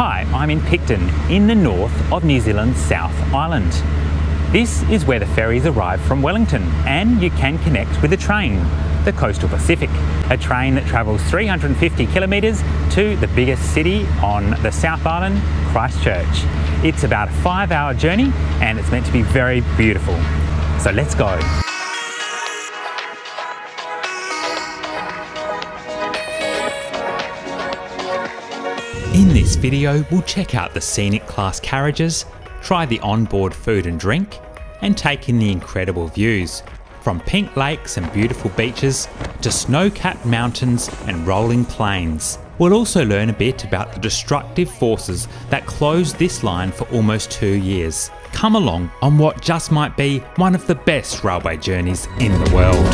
Hi, I'm in Picton, in the north of New Zealand's South Island. This is where the ferries arrive from Wellington, and you can connect with a train, the Coastal Pacific, a train that travels 350 kilometres to the biggest city on the South Island, Christchurch. It's about a 5-hour journey and it's meant to be very beautiful. So let's go. In this video, we'll check out the Scenic Class carriages, try the onboard food and drink, and take in the incredible views, from pink lakes and beautiful beaches to snow-capped mountains and rolling plains. We'll also learn a bit about the destructive forces that closed this line for almost 2 years. Come along on what just might be one of the best railway journeys in the world.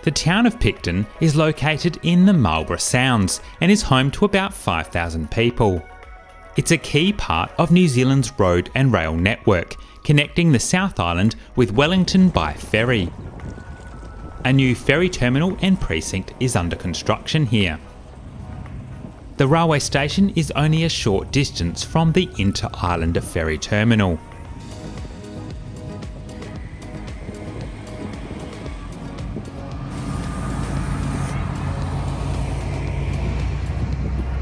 The town of Picton is located in the Marlborough Sounds and is home to about 5,000 people. It's a key part of New Zealand's road and rail network, connecting the South Island with Wellington by ferry. A new ferry terminal and precinct is under construction here. The railway station is only a short distance from the Inter-Islander ferry terminal.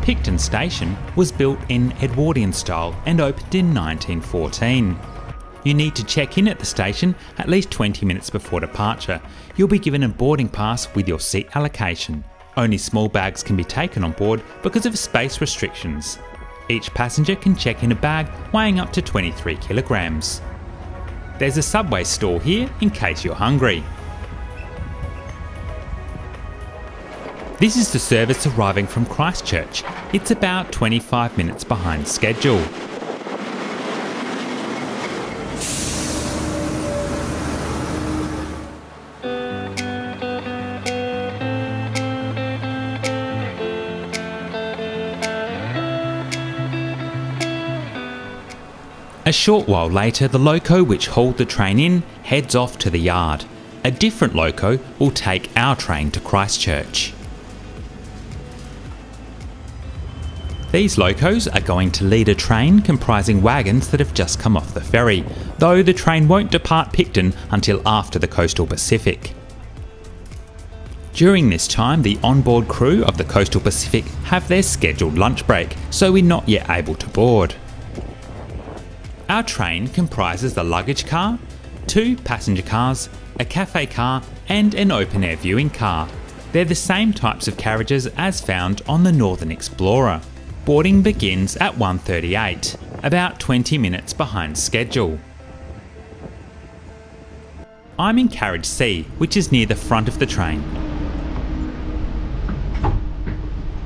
Picton Station was built in Edwardian style and opened in 1914. You need to check in at the station at least 20 minutes before departure. You'll be given a boarding pass with your seat allocation. Only small bags can be taken on board because of space restrictions. Each passenger can check in a bag weighing up to 23 kilograms. There's a Subway store here in case you're hungry. This is the service arriving from Christchurch. It's about 25 minutes behind schedule. A short while later, the loco which hauled the train in heads off to the yard. A different loco will take our train to Christchurch. These locos are going to lead a train comprising wagons that have just come off the ferry, though the train won't depart Picton until after the Coastal Pacific. During this time, the onboard crew of the Coastal Pacific have their scheduled lunch break, so we're not yet able to board. Our train comprises the luggage car, 2 passenger cars, a cafe car and an open-air viewing car. They're the same types of carriages as found on the Northern Explorer. Boarding begins at 1:38, about 20 minutes behind schedule. I'm in carriage C, which is near the front of the train.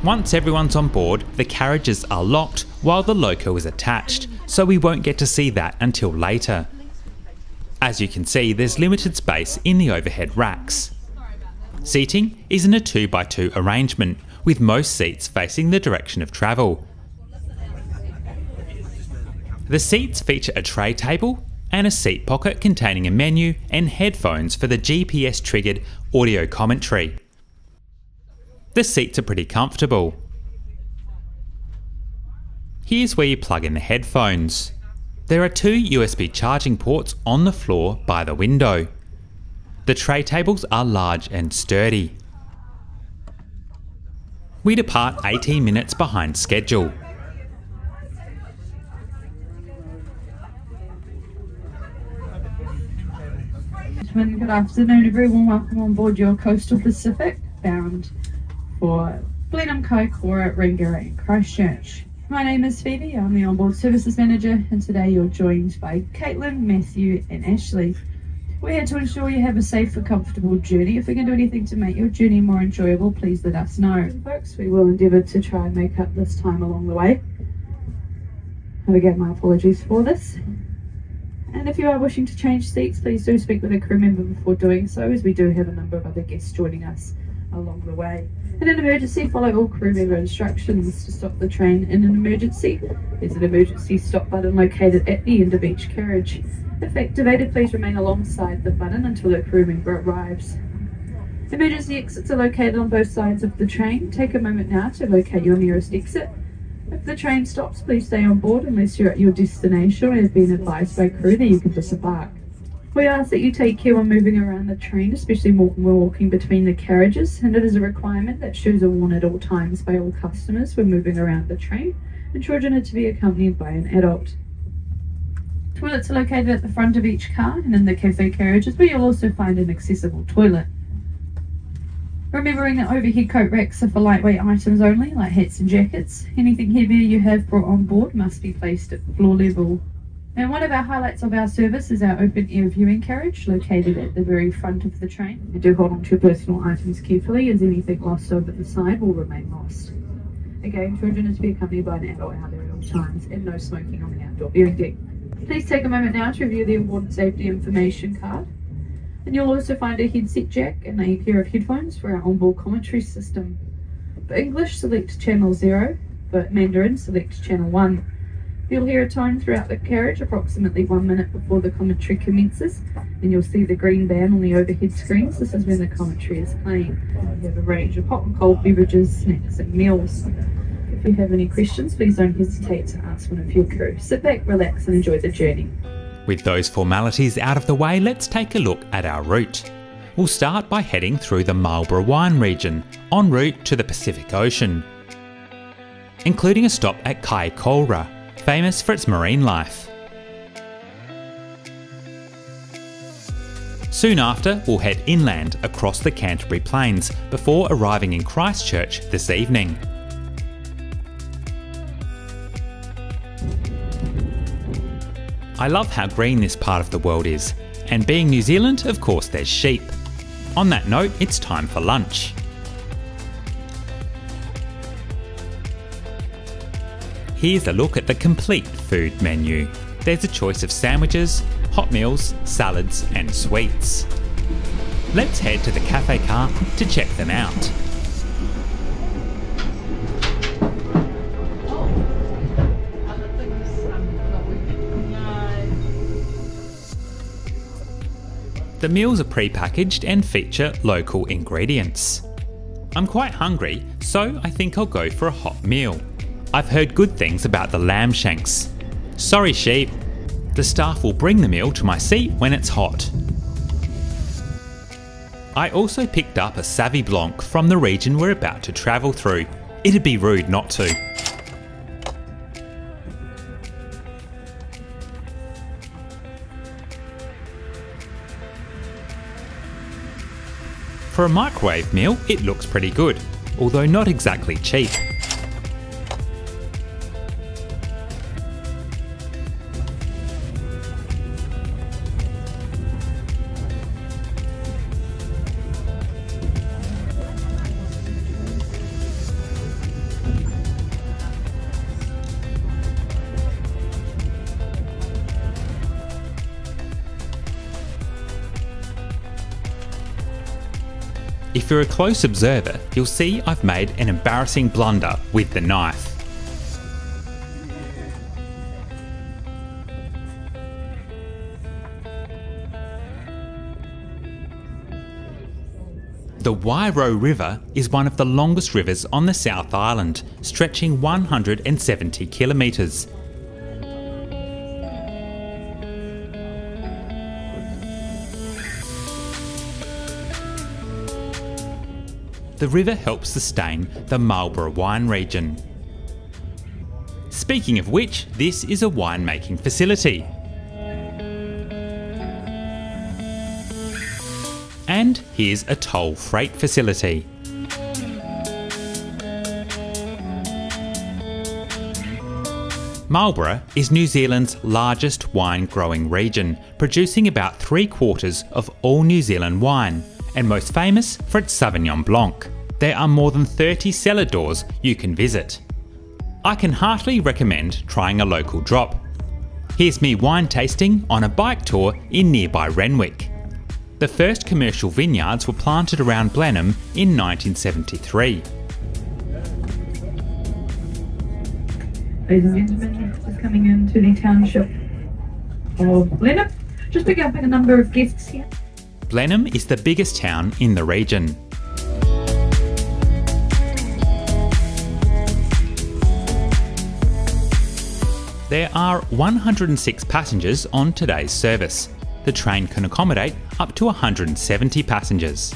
Once everyone's on board, the carriages are locked while the loco is attached, so we won't get to see that until later. As you can see, there's limited space in the overhead racks. Seating is in a 2x2 arrangement, with most seats facing the direction of travel. The seats feature a tray table and a seat pocket containing a menu and headphones for the GPS triggered audio commentary. The seats are pretty comfortable. Here's where you plug in the headphones. There are 2 USB charging ports on the floor by the window. The tray tables are large and sturdy. We depart 18 minutes behind schedule. Good afternoon everyone, welcome on board your Coastal Pacific bound for Blenheim, Kaikōura, Rangiora and Christchurch. My name is Phoebe, I'm the onboard services manager and today you're joined by Caitlin, Matthew and Ashley. We're here to ensure you have a safe and comfortable journey. If we can do anything to make your journey more enjoyable, please let us know. Folks, we will endeavour to try and make up this time along the way. And again, my apologies for this. And if you are wishing to change seats, please do speak with a crew member before doing so, as we do have a number of other guests joining us along the way. In an emergency, follow all crew member instructions to stop the train in an emergency. There's an emergency stop button located at the end of each carriage. If activated, please remain alongside the button until the crew member arrives. Emergency exits are located on both sides of the train. Take a moment now to locate your nearest exit. If the train stops, please stay on board unless you're at your destination or have been advised by crew that you can disembark. We ask that you take care when moving around the train, especially when walking between the carriages, and it is a requirement that shoes are worn at all times by all customers when moving around the train, and children are to be accompanied by an adult. Toilets are located at the front of each car and in the cafe carriages, but you'll also find an accessible toilet. Remembering that overhead coat racks are for lightweight items only, like hats and jackets. Anything heavier you have brought on board must be placed at floor level. And one of our highlights of our service is our open air viewing carriage, located at the very front of the train. You do hold on to your personal items carefully, as anything lost over the side will remain lost. Again, children are to be accompanied by an adult out there at all times, and no smoking on the outdoor viewing deck. Please take a moment now to review the important safety information card. And you'll also find a headset jack and a pair of headphones for our onboard commentary system. For English, select channel 0. For Mandarin, select channel 1. You'll hear a tone throughout the carriage approximately 1 minute before the commentary commences, and you'll see the green band on the overhead screens. This is when the commentary is playing. We have a range of hot and cold beverages, snacks and meals. If you have any questions, please don't hesitate to ask one of your crew. Sit back, relax and enjoy the journey. With those formalities out of the way, let's take a look at our route. We'll start by heading through the Marlborough wine region, en route to the Pacific Ocean, including a stop at Kaikōura, famous for its marine life. Soon after, we'll head inland across the Canterbury Plains before arriving in Christchurch this evening. I love how green this part of the world is, and being New Zealand, of course there's sheep. On that note, it's time for lunch. Here's a look at the complete food menu. There's a choice of sandwiches, hot meals, salads and sweets. Let's head to the cafe car to check them out. The meals are pre-packaged and feature local ingredients. I'm quite hungry, so I think I'll go for a hot meal. I've heard good things about the lamb shanks. Sorry sheep. The staff will bring the meal to my seat when it's hot. I also picked up a Savy Blanc from the region we're about to travel through. It'd be rude not to. For a microwave meal, it looks pretty good, although not exactly cheap. If you're a close observer, you'll see I've made an embarrassing blunder with the knife. The Wairau River is one of the longest rivers on the South Island, stretching 170 kilometres. The river helps sustain the Marlborough wine region. Speaking of which, this is a winemaking facility. And here's a toll freight facility. Marlborough is New Zealand's largest wine growing region, producing about 3/4 of all New Zealand wine, and most famous for its Sauvignon Blanc. There are more than 30 cellar doors you can visit. I can heartily recommend trying a local drop. Here's me wine tasting on a bike tour in nearby Renwick. The first commercial vineyards were planted around Blenheim in 1973. Ladies and gentlemen, just coming into the township of Blenheim. Just picking up a number of guests here. Blenheim is the biggest town in the region. There are 106 passengers on today's service. The train can accommodate up to 170 passengers.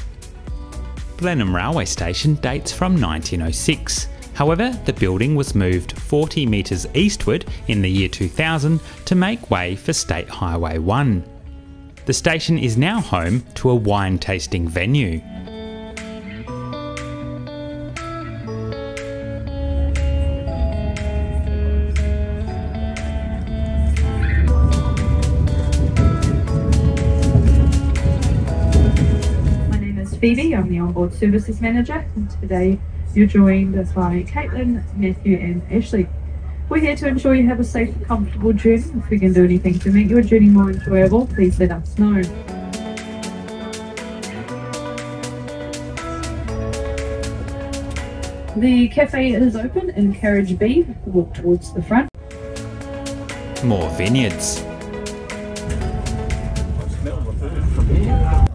Blenheim Railway Station dates from 1906. However, the building was moved 40 metres eastward in the year 2000 to make way for State Highway 1. The station is now home to a wine tasting venue. Phoebe, I'm the onboard services manager, and today you're joined by Caitlin, Matthew and Ashley. We're here to ensure you have a safe and comfortable journey. If we can do anything to make your journey more enjoyable, please let us know. The cafe is open in carriage B. Walk towards the front. More vineyards.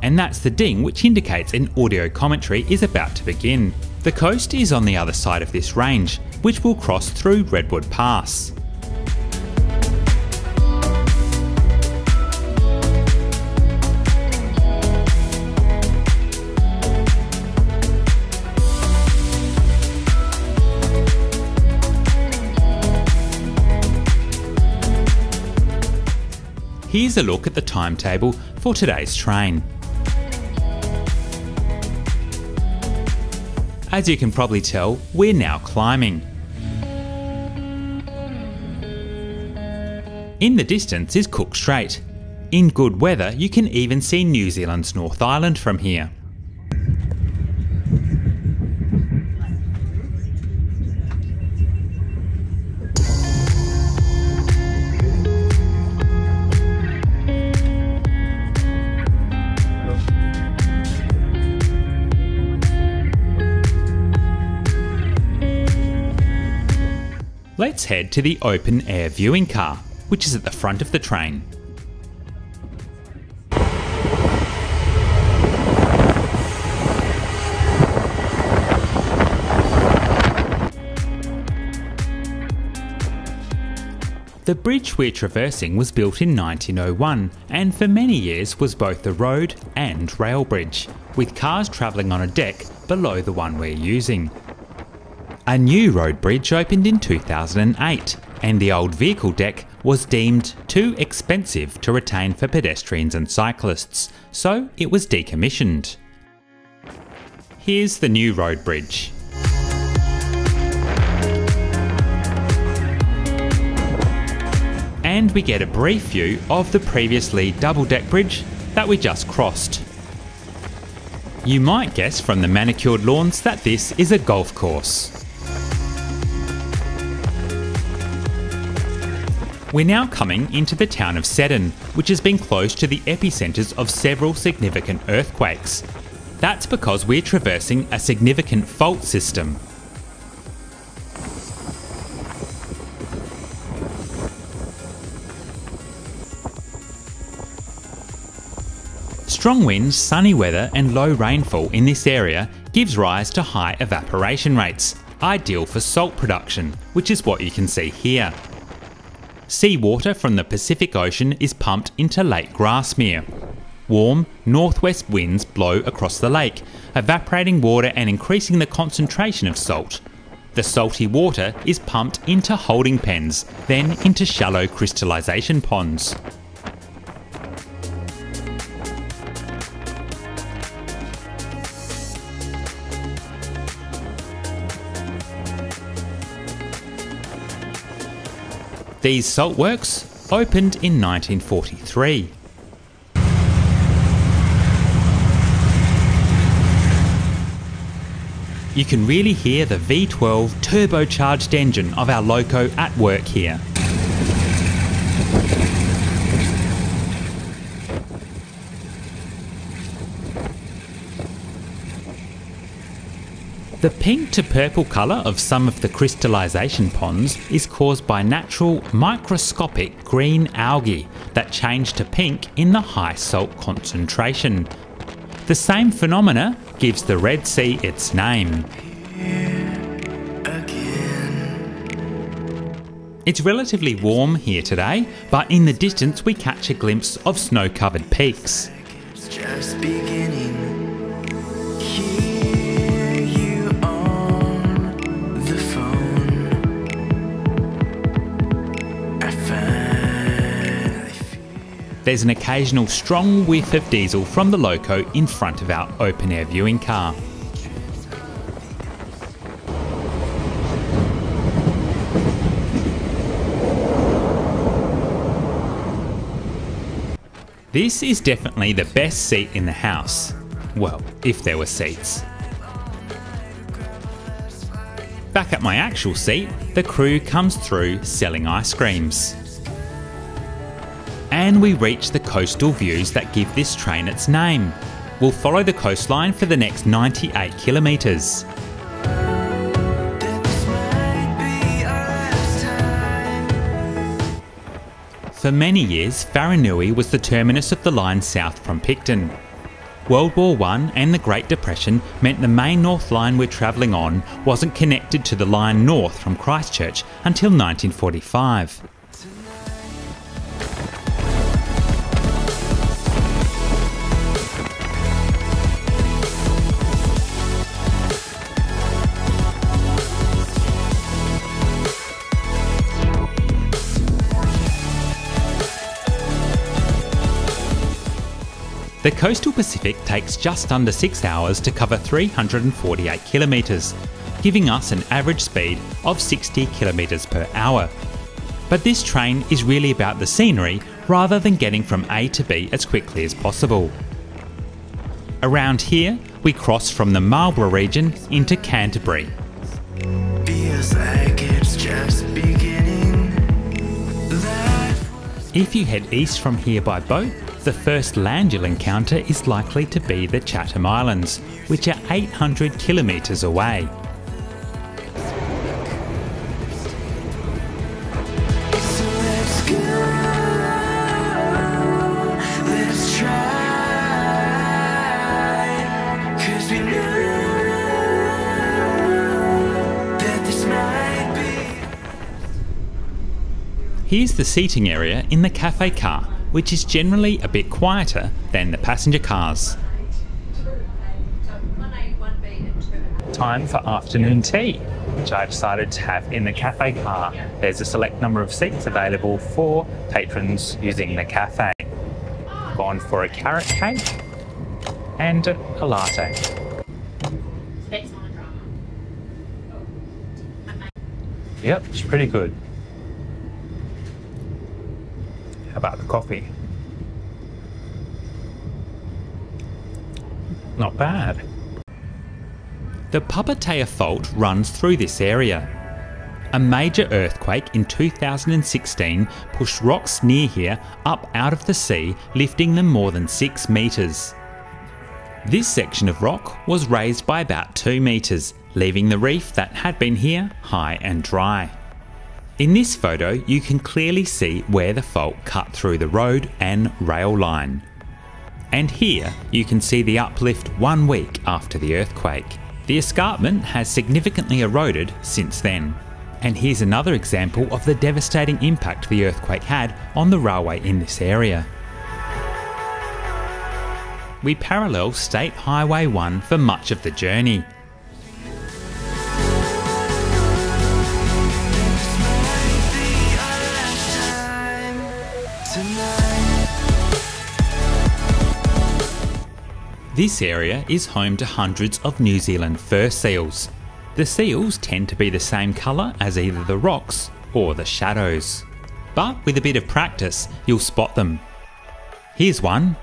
And that's the ding, which indicates an audio commentary is about to begin. The coast is on the other side of this range, which will cross through Redwood Pass. Here's a look at the timetable for today's train. As you can probably tell, we're now climbing. In the distance is Cook Strait. In good weather, you can even see New Zealand's North Island from here. Let's head to the open air viewing car, which is at the front of the train. The bridge we're traversing was built in 1901 and for many years was both a road and rail bridge, with cars travelling on a deck below the one we're using. A new road bridge opened in 2008, and the old vehicle deck was deemed too expensive to retain for pedestrians and cyclists, so it was decommissioned. Here's the new road bridge. And we get a brief view of the previously double-deck bridge that we just crossed. You might guess from the manicured lawns that this is a golf course. We're now coming into the town of Seddon, which has been close to the epicentres of several significant earthquakes. That's because we're traversing a significant fault system. Strong winds, sunny weather and low rainfall in this area gives rise to high evaporation rates, ideal for salt production, which is what you can see here. Seawater from the Pacific Ocean is pumped into Lake Grassmere. Warm, northwest winds blow across the lake, evaporating water and increasing the concentration of salt. The salty water is pumped into holding pens, then into shallow crystallisation ponds. These saltworks opened in 1943. You can really hear the V12 turbocharged engine of our loco at work here. The pink to purple colour of some of the crystallisation ponds is caused by natural microscopic green algae that change to pink in the high salt concentration. The same phenomena gives the Red Sea its name. It's relatively warm here today, but in the distance we catch a glimpse of snow-covered peaks. It's just beginning. Hear you on the phone. I finally feel. There's an occasional strong whiff of diesel from the loco in front of our open-air viewing car. This is definitely the best seat in the house. Well, if there were seats. Back at my actual seat, the crew comes through selling ice creams. And we reach the coastal views that give this train its name. We'll follow the coastline for the next 98 kilometres. For many years, Wharenui was the terminus of the line south from Picton. World War I and the Great Depression meant the main North Line we're travelling on wasn't connected to the line north from Christchurch until 1945. The Coastal Pacific takes just under 6 hours to cover 348 kilometres, giving us an average speed of 60 kilometres per hour. But this train is really about the scenery rather than getting from A to B as quickly as possible. Around here, we cross from the Marlborough region into Canterbury. Feels like it's just beginning. If you head east from here by boat, the first land you'll encounter is likely to be the Chatham Islands, which are 800 kilometres away. So let's go. Let's try. 'Cause we know that this might be. Here's the seating area in the cafe car, which is generally a bit quieter than the passenger cars. Time for afternoon tea, which I decided to have in the cafe car. There's a select number of seats available for patrons using the cafe. Gone for a carrot cake and a latte. Yep, it's pretty good. How about the coffee? Not bad. The Papatea Fault runs through this area. A major earthquake in 2016 pushed rocks near here up out of the sea, lifting them more than 6 metres. This section of rock was raised by about 2 metres, leaving the reef that had been here high and dry. In this photo, you can clearly see where the fault cut through the road and rail line. And here, you can see the uplift 1 week after the earthquake. The escarpment has significantly eroded since then. And here's another example of the devastating impact the earthquake had on the railway in this area. We parallel State Highway 1 for much of the journey. This area is home to hundreds of New Zealand fur seals. The seals tend to be the same colour as either the rocks or the shadows. But with a bit of practice, you'll spot them. Here's one.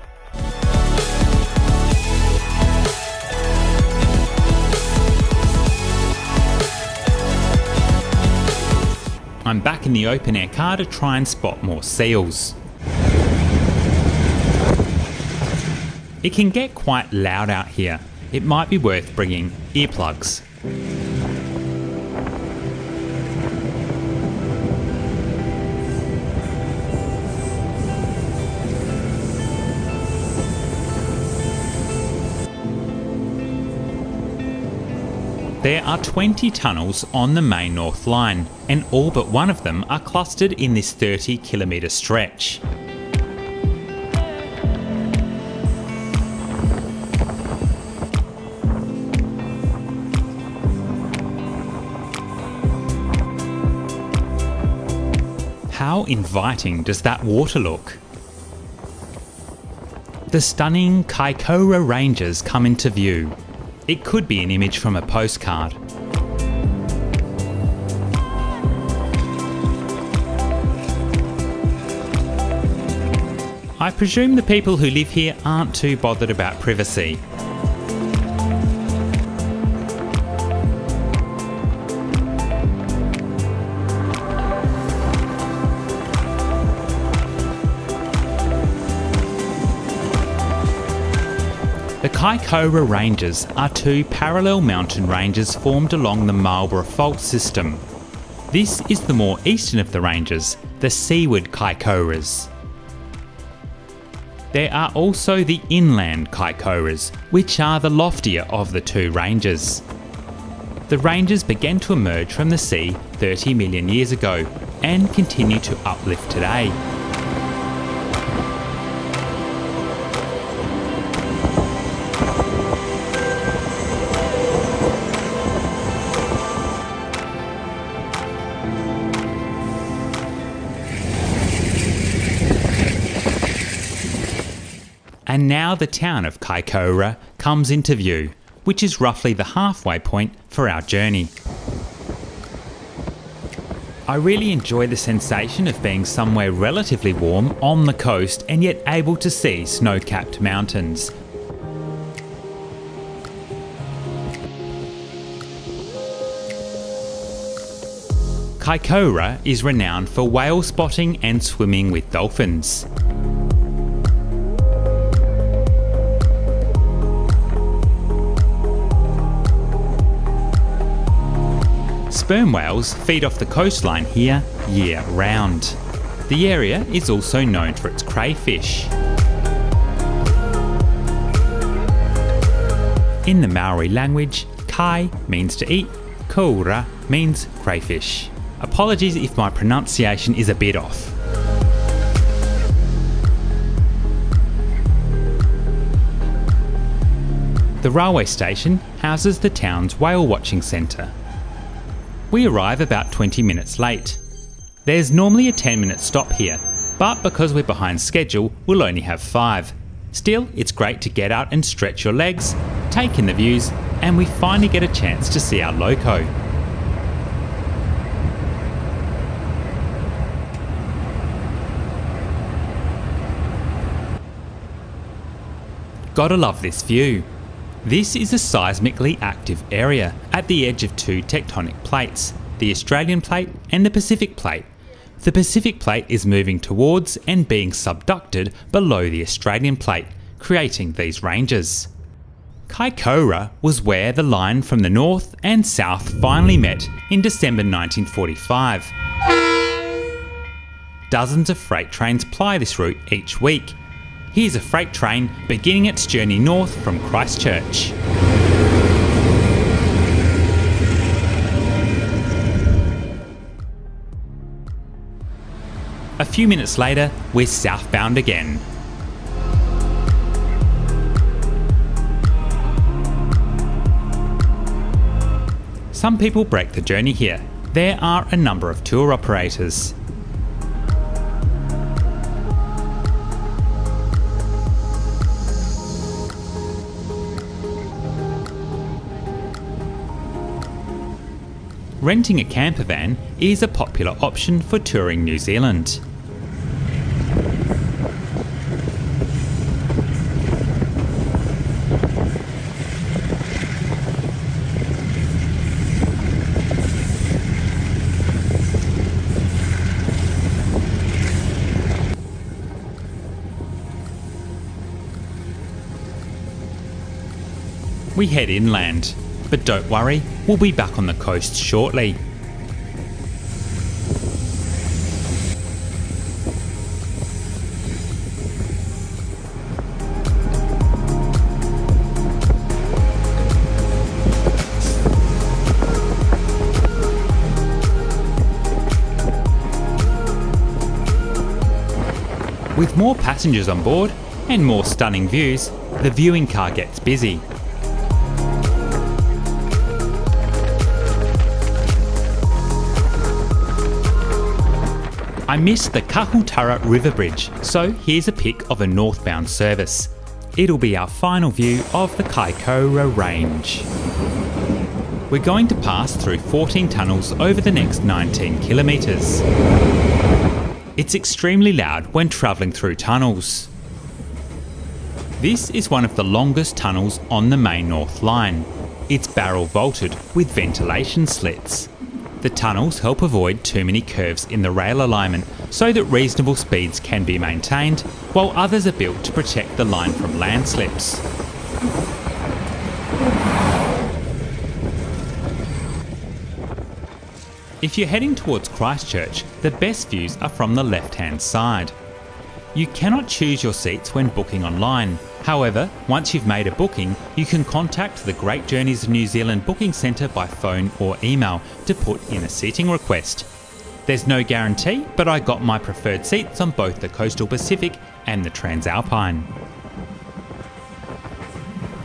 I'm back in the open air car to try and spot more seals. It can get quite loud out here. It might be worth bringing earplugs. There are 20 tunnels on the main North Line, and all but one of them are clustered in this 30-kilometre stretch. How inviting does that water look? The stunning Kaikōura Ranges come into view. It could be an image from a postcard. I presume the people who live here aren't too bothered about privacy. The Kaikōura Ranges are two parallel mountain ranges formed along the Marlborough Fault system. This is the more eastern of the ranges, the seaward Kaikōuras. There are also the inland Kaikōuras, which are the loftier of the two ranges. The ranges began to emerge from the sea 30 million years ago and continue to uplift today. And now the town of Kaikōura comes into view, which is roughly the halfway point for our journey. I really enjoy the sensation of being somewhere relatively warm on the coast and yet able to see snow-capped mountains. Kaikōura is renowned for whale spotting and swimming with dolphins. Sperm whales feed off the coastline here year-round. The area is also known for its crayfish. In the Maori language, kai means to eat, koura means crayfish. Apologies if my pronunciation is a bit off. The railway station houses the town's whale watching centre. We arrive about 20 minutes late. There's normally a 10-minute stop here, but because we're behind schedule, we'll only have 5. Still, it's great to get out and stretch your legs, take in the views, and we finally get a chance to see our loco. Gotta love this view. This is a seismically active area at the edge of two tectonic plates, the Australian plate and the Pacific plate. The Pacific plate is moving towards and being subducted below the Australian plate, creating these ranges. Kaikōura was where the line from the north and south finally met in December 1945. Dozens of freight trains ply this route each week. Here's a freight train beginning its journey north from Christchurch. A few minutes later, we're southbound again. Some people break the journey here. There are a number of tour operators. Renting a camper van is a popular option for touring New Zealand. We head inland. But don't worry, we'll be back on the coast shortly. With more passengers on board and more stunning views, the viewing car gets busy. I missed the Kahutara River Bridge, so here's a pic of a northbound service. It'll be our final view of the Kaikōura Range. We're going to pass through 14 tunnels over the next 19 kilometres. It's extremely loud when travelling through tunnels. This is one of the longest tunnels on the main North Line. It's barrel vaulted with ventilation slits. The tunnels help avoid too many curves in the rail alignment so that reasonable speeds can be maintained, while others are built to protect the line from landslips. If you're heading towards Christchurch, the best views are from the left-hand side. You cannot choose your seats when booking online. However, once you've made a booking, you can contact the Great Journeys of New Zealand booking centre by phone or email to put in a seating request. There's no guarantee, but I got my preferred seats on both the Coastal Pacific and the TranzAlpine.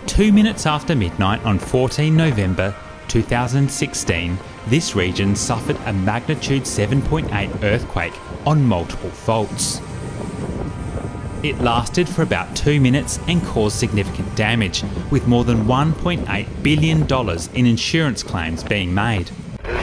2 minutes after midnight on 14 November 2016, this region suffered a magnitude 7.8 earthquake on multiple faults. It lasted for about 2 minutes and caused significant damage, with more than $1.8 billion in insurance claims being made.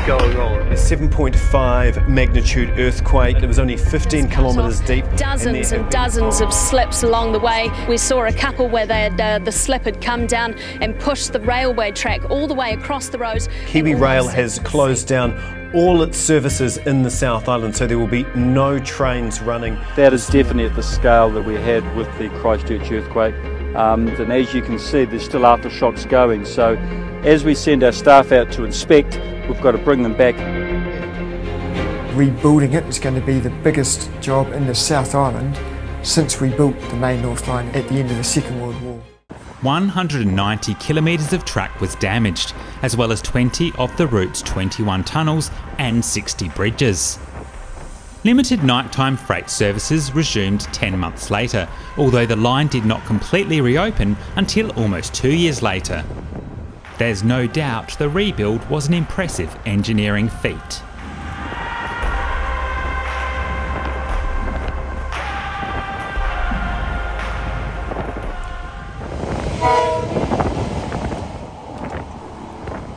Going on. A 7.5 magnitude earthquake. It was only 15 kilometres deep. Dozens and dozens of slips along the way. We saw a couple where the slip had come down and pushed the railway track all the way across the roads. Kiwi Rail has closed down all its services in the South Island, so there will be no trains running. That is definitely at the scale that we had with the Christchurch earthquake. And as you can see, there's still aftershocks going. So as we send our staff out to inspect, we've got to bring them back. Rebuilding it is going to be the biggest job in the South Island since we built the main North Line at the end of the Second World War. 190 kilometres of track was damaged, as well as 20 of the route's 21 tunnels and 60 bridges. Limited nighttime freight services resumed 10 months later, although the line did not completely reopen until almost 2 years later. There's no doubt the rebuild was an impressive engineering feat.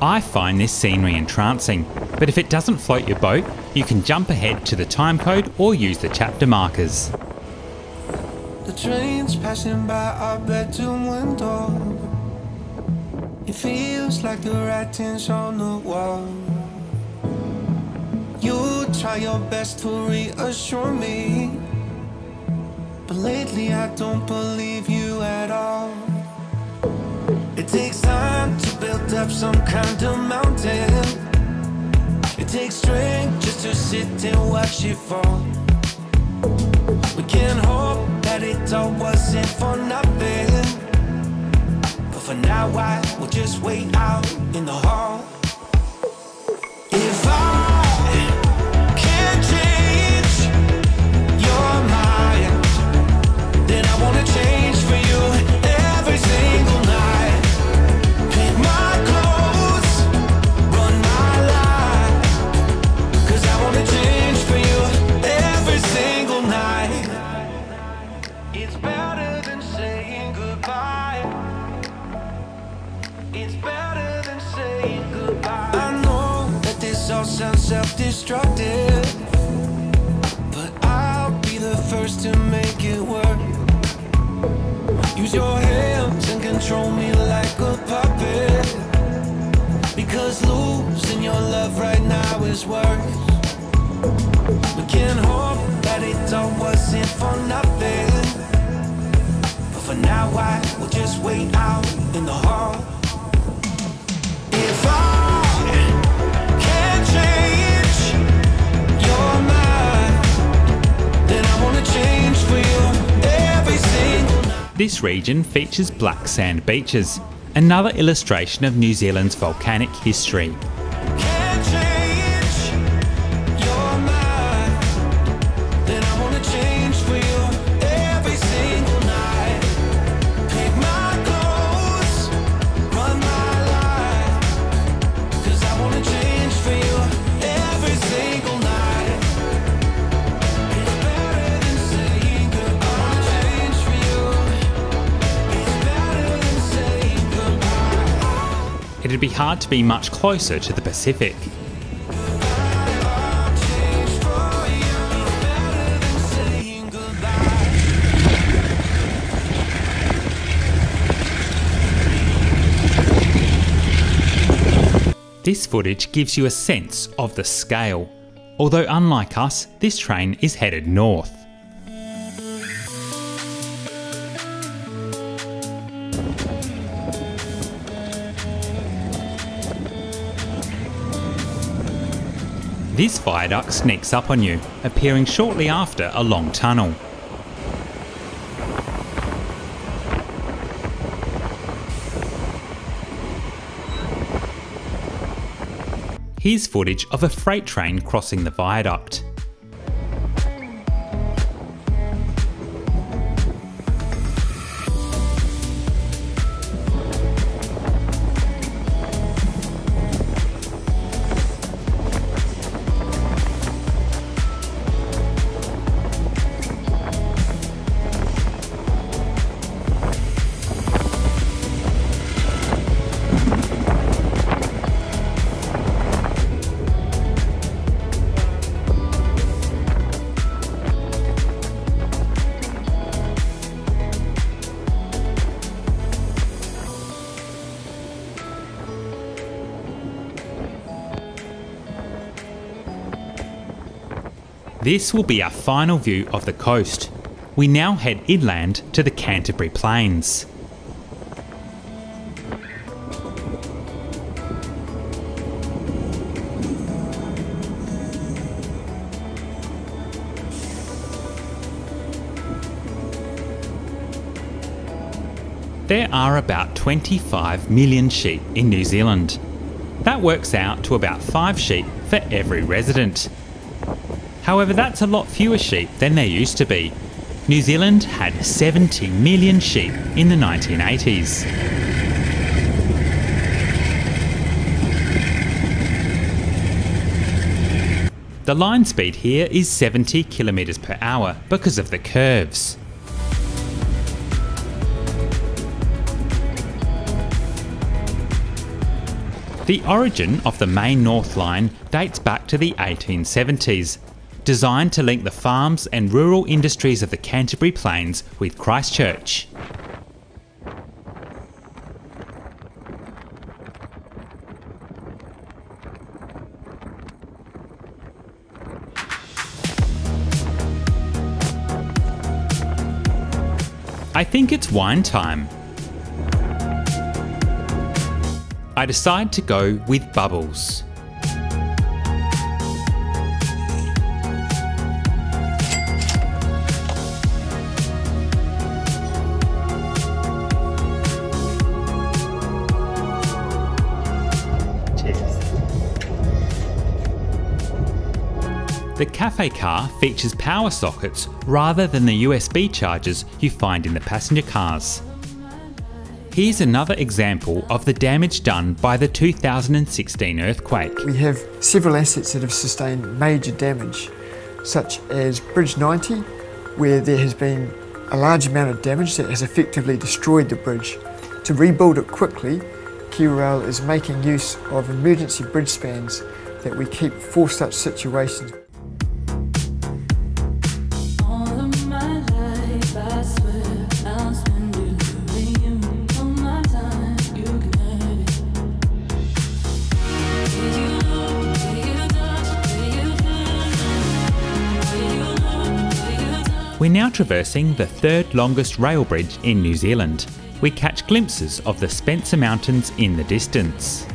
I find this scenery entrancing, but if it doesn't float your boat, you can jump ahead to the timecode or use the chapter markers. The train's passing by our bedroom window. It feels like the writing's on the wall. You try your best to reassure me, but lately I don't believe you at all. It takes time to build up some kind of mountain. It takes strength just to sit and watch it fall. We can't hope that it all wasn't for nothing, but for now I will just wait out in the hall. If I can't change your mind, then I wanna change for you every single night. Pick my clothes, run my life, 'cause I wanna change for you every single night. It's better than saying goodbye. It's better than saying goodbye. I know that this all sounds self-destructive, but I'll be the first to make it work. Use your hands and control me like a puppet, because losing your love right now is worse. We can't hope that it all wasn't for nothing, but for now I will just wait out in the hall. If I can't change your mind, then I wanna change for you every single night. This region features black sand beaches, another illustration of New Zealand's volcanic history. Can't change your mind, then I wanna change for you it'd be hard to be much closer to the Pacific. This footage gives you a sense of the scale, although unlike us, this train is headed north. This viaduct sneaks up on you, appearing shortly after a long tunnel. Here's footage of a freight train crossing the viaduct. This will be our final view of the coast. We now head inland to the Canterbury Plains. There are about 25 million sheep in New Zealand. That works out to about 5 sheep for every resident. However, that's a lot fewer sheep than there used to be. New Zealand had 70 million sheep in the 1980s. The line speed here is 70 km per hour because of the curves. The origin of the main North Line dates back to the 1870s. Designed to link the farms and rural industries of the Canterbury Plains with Christchurch. I think it's wine time. I decide to go with bubbles. The cafe car features power sockets rather than the USB chargers you find in the passenger cars. Here's another example of the damage done by the 2016 earthquake. We have several assets that have sustained major damage, such as Bridge 90, where there has been a large amount of damage that has effectively destroyed the bridge. To rebuild it quickly, Kia Rail is making use of emergency bridge spans that we keep for such situations. We're now traversing the third longest rail bridge in New Zealand. We catch glimpses of the Spencer Mountains in the distance.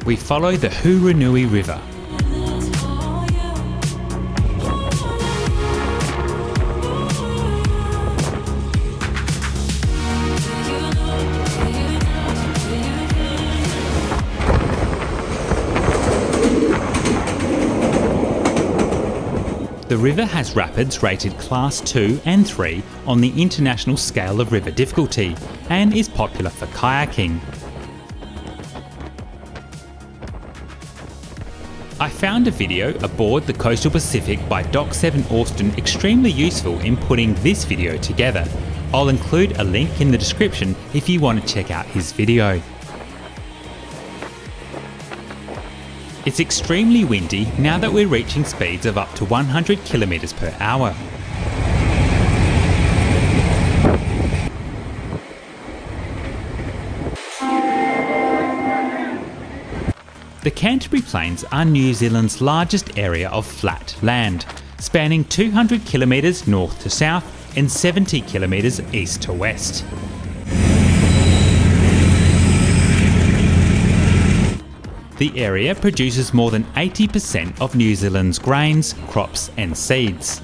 We follow the Hurunui River. The river has rapids rated Class 2 and 3 on the International Scale of River Difficulty and is popular for kayaking. I found a video aboard the Coastal Pacific by Doc 7 Austin extremely useful in putting this video together. I'll include a link in the description if you want to check out his video. It's extremely windy now that we're reaching speeds of up to 100 km per hour. The Canterbury Plains are New Zealand's largest area of flat land, spanning 200 km north to south and 70 km east to west. The area produces more than 80% of New Zealand's grains, crops and seeds.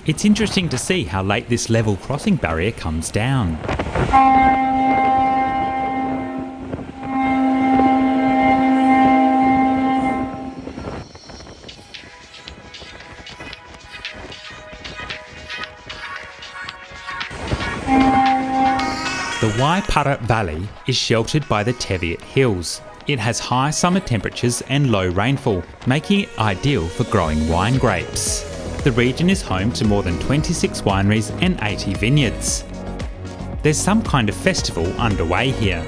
It's interesting to see how late this level crossing barrier comes down. The Waipara Valley is sheltered by the Teviot Hills. It has high summer temperatures and low rainfall, making it ideal for growing wine grapes. The region is home to more than 26 wineries and 80 vineyards. There's some kind of festival underway here.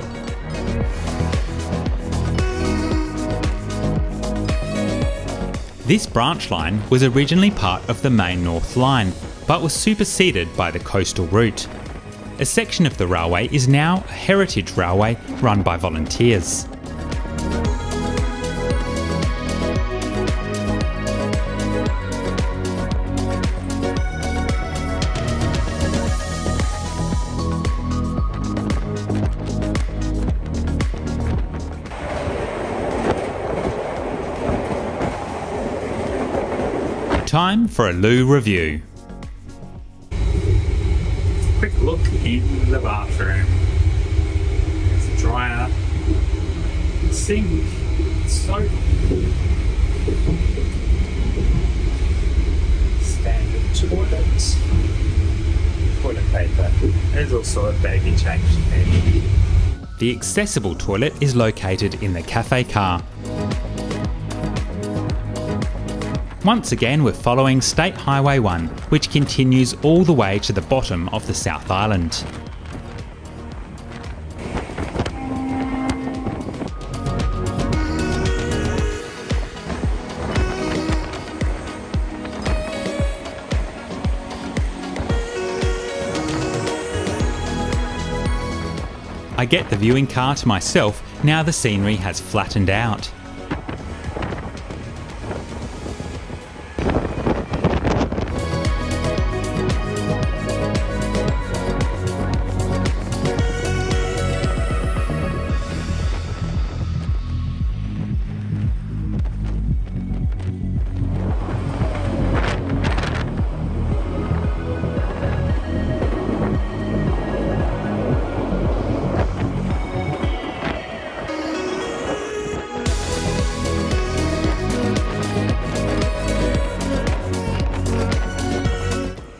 This branch line was originally part of the main North Line, but was superseded by the coastal route. A section of the railway is now a heritage railway run by volunteers. Time for a loo review. Quick look in the bathroom. There's a dryer, sink, soap, standard toilet, toilet paper. There's also a baby change there. The accessible toilet is located in the cafe car. Once again, we're following State Highway 1, which continues all the way to the bottom of the South Island. I get the viewing car to myself now the scenery has flattened out.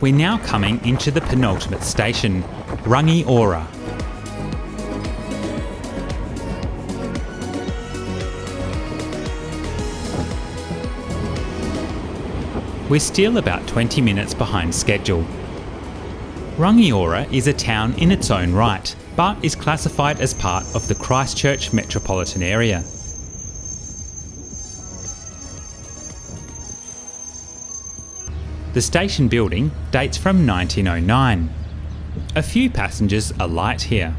We're now coming into the penultimate station, Rangiora. We're still about 20 minutes behind schedule. Rangiora is a town in its own right, but is classified as part of the Christchurch metropolitan area. The station building dates from 1909. A few passengers alight here.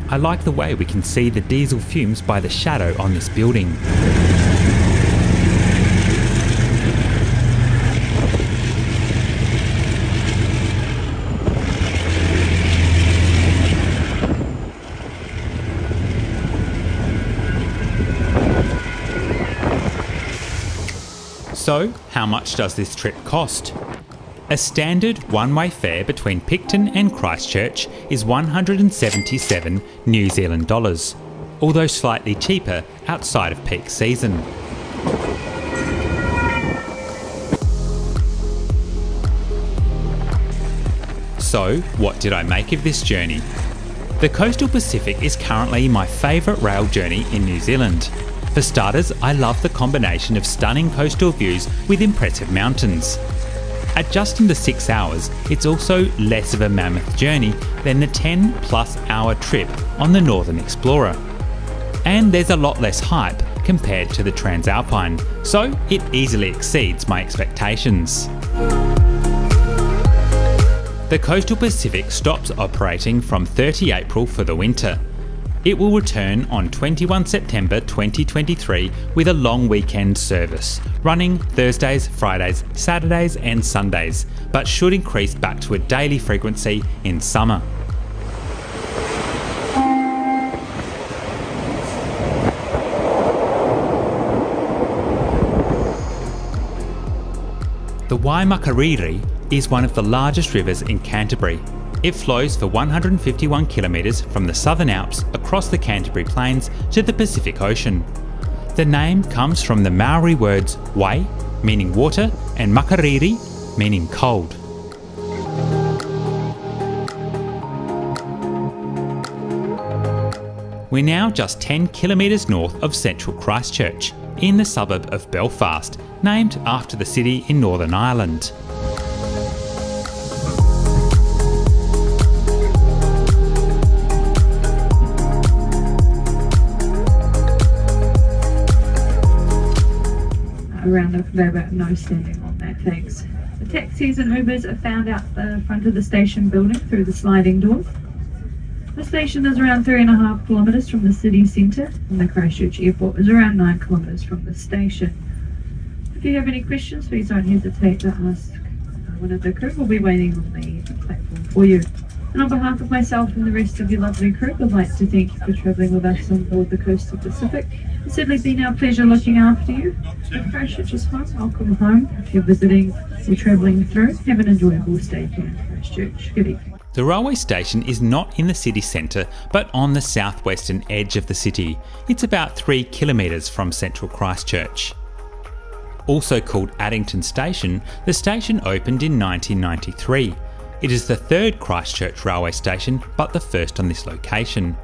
I like the way we can see the diesel fumes by the shadow on this building. So, how much does this trip cost? A standard one-way fare between Picton and Christchurch is 177 New Zealand dollars. although slightly cheaper outside of peak season. So, what did I make of this journey? The Coastal Pacific is currently my favourite rail journey in New Zealand. For starters, I love the combination of stunning coastal views with impressive mountains. At just under 6 hours, it's also less of a mammoth journey than the 10+ hour trip on the Northern Explorer. And there's a lot less hype compared to the TranzAlpine, so it easily exceeds my expectations. The Coastal Pacific stops operating from 30 April for the winter. It will return on 21 September 2023 with a long weekend service, running Thursdays, Fridays, Saturdays and Sundays, but should increase back to a daily frequency in summer. The Waimakariri is one of the largest rivers in Canterbury. It flows for 151 kilometres from the Southern Alps across the Canterbury Plains to the Pacific Ocean. The name comes from the Maori words wai, meaning water, and makariri, meaning cold. We're now just 10 kilometres north of central Christchurch, in the suburb of Belfast, named after the city in Northern Ireland. Around the conveyor, no standing on that, thanks. The taxis and Ubers are found out the front of the station building through the sliding doors. The station is around 3.5 kilometres from the city centre, and the Christchurch airport is around 9 kilometres from the station. If you have any questions, please don't hesitate to ask. One of the crew will be waiting on the platform for you. And on behalf of myself and the rest of your lovely crew, I'd like to thank you for travelling with us on board the Coastal Pacific. It's certainly been our pleasure looking after you. If Christchurch is home, welcome home. If you're visiting or travelling through, have an enjoyable stay here in Christchurch. Good evening. The railway station is not in the city centre, but on the southwestern edge of the city. It's about 3 kilometres from central Christchurch. Also called Addington Station, the station opened in 1993. It is the third Christchurch railway station, but the first on this location.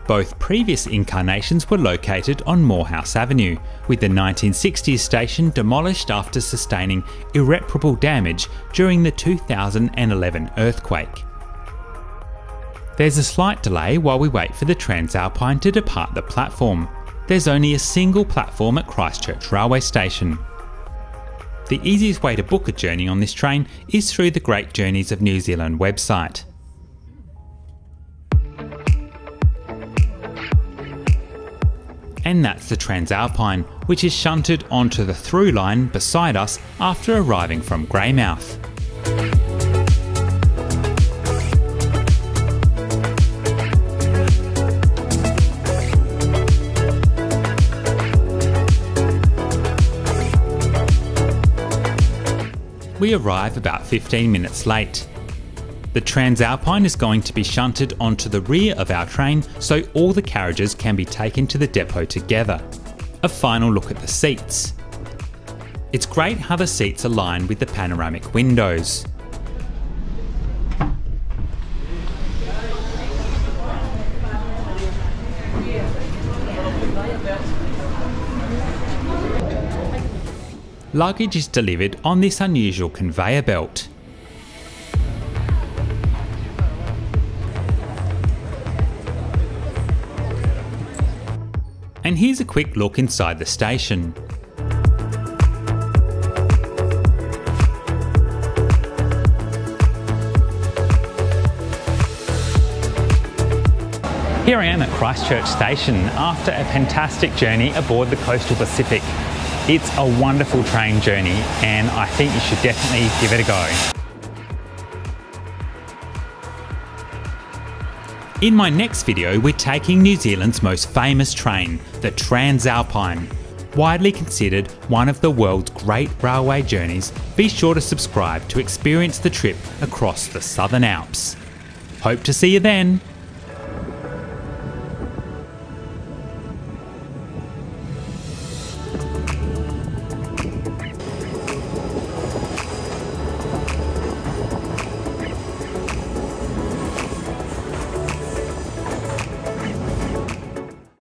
Both previous incarnations were located on Morehouse Avenue, with the 1960s station demolished after sustaining irreparable damage during the 2011 earthquake. There's a slight delay while we wait for the TranzAlpine to depart the platform. There's only a single platform at Christchurch railway station. The easiest way to book a journey on this train is through the Great Journeys of New Zealand website. And that's the TranzAlpine, which is shunted onto the through line beside us after arriving from Greymouth. We arrive about 15 minutes late. The TranzAlpine is going to be shunted onto the rear of our train so all the carriages can be taken to the depot together. A final look at the seats. It's great how the seats align with the panoramic windows. Luggage is delivered on this unusual conveyor belt. And here's a quick look inside the station. Here I am at Christchurch Station after a fantastic journey aboard the Coastal Pacific. It's a wonderful train journey and I think you should definitely give it a go. In my next video, we're taking New Zealand's most famous train, the TranzAlpine. Widely considered one of the world's great railway journeys, be sure to subscribe to experience the trip across the Southern Alps. Hope to see you then.